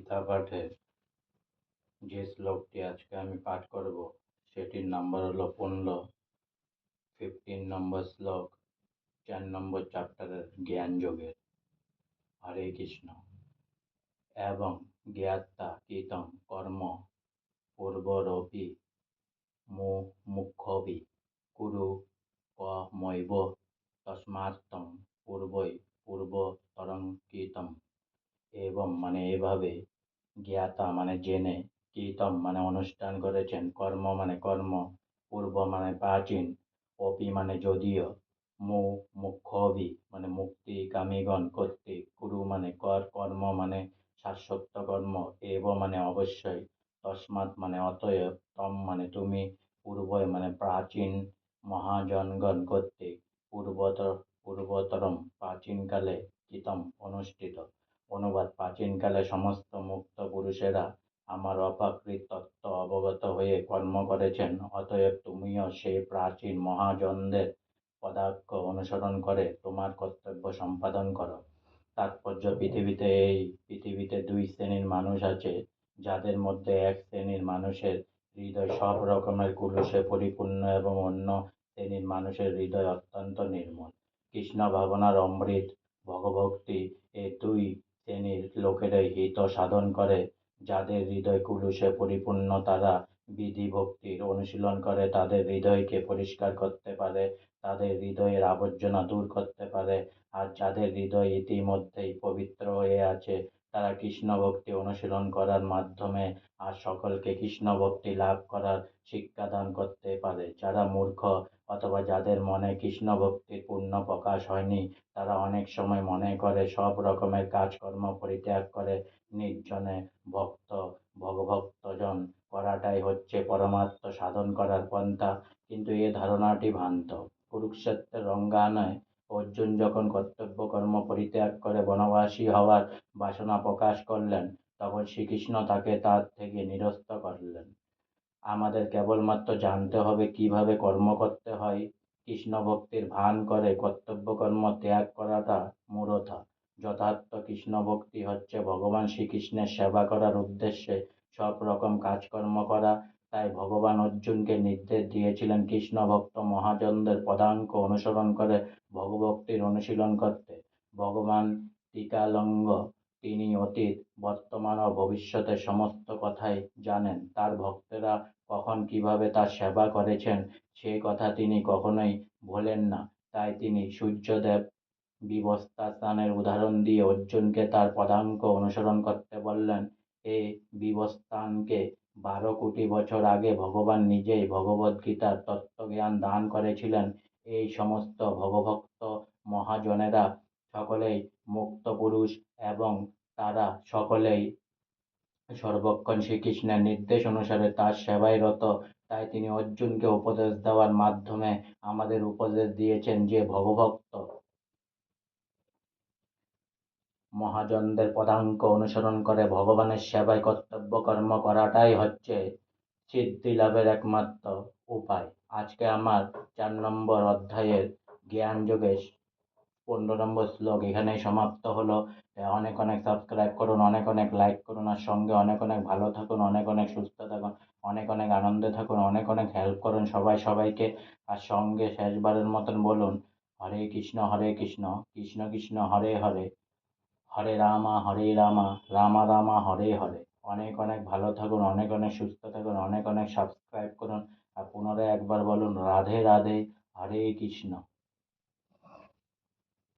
গীতা পাঠের যে শ্লোকটি আজকে আমি পাঠ করব সেটির নাম্বার হলো 15, 15 নম্বর শ্লোক, 4 নম্বর চ্যাপ্টারের জ্ঞান যোগের। হরে কৃষ্ণ। এবং জ্ঞাতা কৃতম কর্ম পূর্বরপি মুখ্যপি কুরু কমৈব তস্মাত্তং পূর্বতরং কৃতম। এবং মানে এভাবে, জ্ঞাতা মানে জেনে, কীর্তম মানে অনুষ্ঠান করেছেন, কর্ম মানে কর্ম, পূর্ব মানে প্রাচীন, অপি মানে যদিও, মুখ্যভি মানে মুক্তি কামীগণ কর্তৃক, কুরু মানে কর, কর্ম মানে শাশ্বত কর্ম, এব মানে অবশ্যই, তস্মাৎ মানে অতএব, তম মানে তুমি, পূর্বয় মানে প্রাচীন, মহাজনগণ কর্তৃক, পূর্বতরম প্রাচীনকালে, কৃতম অনুষ্ঠিত। অনুবাদ: প্রাচীনকালে সমস্ত মুক্ত পুরুষেরা আমার অপ্রাকৃত তত্ত্ব অবগত হয়ে কর্ম করেছেন, অতএব তুমিও সেই প্রাচীন মহাজনদের পদাঙ্ক অনুসরণ করে তোমার কর্তব্য সম্পাদন করো। তাৎপর্য: পৃথিবীতে দুই শ্রেণীর মানুষ আছে, যাদের মধ্যে এক শ্রেণীর মানুষের হৃদয় সব রকমের কুলুষে পরিপূর্ণ এবং অন্য শ্রেণীর মানুষের হৃদয় অত্যন্ত নির্মল। কৃষ্ণ ভাবনার অমৃত ভগভক্তি এই দুই শ্রেণীর লোকেরাই হিত সাধন করে। যাদের হৃদয় কুলুষে পরিপূর্ণ তারা বিধি ভক্তির অনুশীলন করে তাদের হৃদয়কে পরিষ্কার করতে পারে, তাদের হৃদয়ের আবর্জনা দূর করতে পারে। আর যাদের হৃদয় ইতিমধ্যেই পবিত্র হয়ে আছে তারা কৃষ্ণ ভক্তি অনুশীলন করার মাধ্যমে আর সকলকে কৃষ্ণ ভক্তি লাভ করার শিক্ষাদান করতে পারে। যারা মূর্খ অথবা যাদের মনে কৃষ্ণ ভক্তির পূর্ণ প্রকাশ হয়নি, তারা অনেক সময় মনে করে সব রকমের কাজকর্ম পরিত্যাগ করে নির্জনে ভগভক্তজন করাটাই হচ্ছে পরমাত্ম সাধন করার পন্থা। কিন্তু এ ধারণাটি ভ্রান্ত। কুরুক্ষেত্রের রণাঙ্গনে অর্জুন যখন কর্তব্য কর্ম পরিত্যাগ করে বনবাসী হওয়ার বাসনা প্রকাশ করলেন, তখন শ্রীকৃষ্ণ তাকে তার থেকে নিরস্ত করলেন। আমাদের কেবলমাত্র জানতে হবে কিভাবে কর্ম করতে হয়। কৃষ্ণ ভক্তির ভান করে কর্তব্য কর্ম ত্যাগ করাটা মূঢ়তা। যথার্থ কৃষ্ণ ভক্তি হচ্ছে ভগবান শ্রীকৃষ্ণের সেবা করার উদ্দেশ্যে সব রকম কাজকর্ম করা। তাই ভগবান অর্জুনকে নির্দেশ দিয়েছিলেন কৃষ্ণ ভক্ত মহাজনদের পদাঙ্ক অনুসরণ করে ভগভক্তির অনুশীলন করতে। ভগবান ত্রিকালজ্ঞ, তিনি অতীত, বর্তমান ও ভবিষ্যতের সমস্ত কথাই জানেন। তার ভক্তেরা কখন কিভাবে তার সেবা করেছেন সে কথা তিনি কখনোই ভোলেন না। তাই তিনি সূর্যদেব বিবস্ত্রাণের উদাহরণ দিয়ে অর্জুনকে তার পদাঙ্ক অনুসরণ করতে বললেন। এই বিবস্ত্রাণকে 12 কোটি বছর আগে ভগবান নিজেই ভগবদ্গীতার তত্ত্বজ্ঞান দান করেছিলেন। এই সমস্ত ভগভক্ত মহাজনেরা সকলেই মুক্ত পুরুষ এবং তারা সকলেই সর্বক্ষণ শ্রীকৃষ্ণের নির্দেশ অনুসারে তার সেবায় রত। তাই তিনি অর্জুনকে উপদেশ দেওয়ার মাধ্যমে আমাদের উপদেশ দিয়েছেন যে ভগভক্ত মহাজনদের পদাঙ্ক অনুসরণ করে ভগবানের সেবায় কর্তব্য কর্ম করাটাই হচ্ছে সিদ্ধি লাভের একমাত্র উপায়। আজকে আমার 4 নম্বর অধ্যায়ের জ্ঞান যোগের 15 নম্বর শ্লোক এখানেই সমাপ্ত হলো। অনেক অনেক সাবস্ক্রাইব করুন, অনেক অনেক লাইক করুন, আর সঙ্গে অনেক অনেক ভালো থাকুন, অনেক অনেক সুস্থ থাকুন, অনেক অনেক আনন্দে থাকুন, অনেক অনেক হেল্প করুন সবাই সবাইকে। আর সঙ্গে শেষবারের মতন বলুন, হরে কৃষ্ণ কৃষ্ণ কৃষ্ণ হরে হরে, হরে রামা রামা রামা হরে হরে। অনেক অনেক ভালো থাকুন, অনেক অনেক সুস্থ থাকুন, অনেক অনেক সাবস্ক্রাইব করুন। আর পুনরায় একবার বলুন, রাধে রাধে, হরে কৃষ্ণ।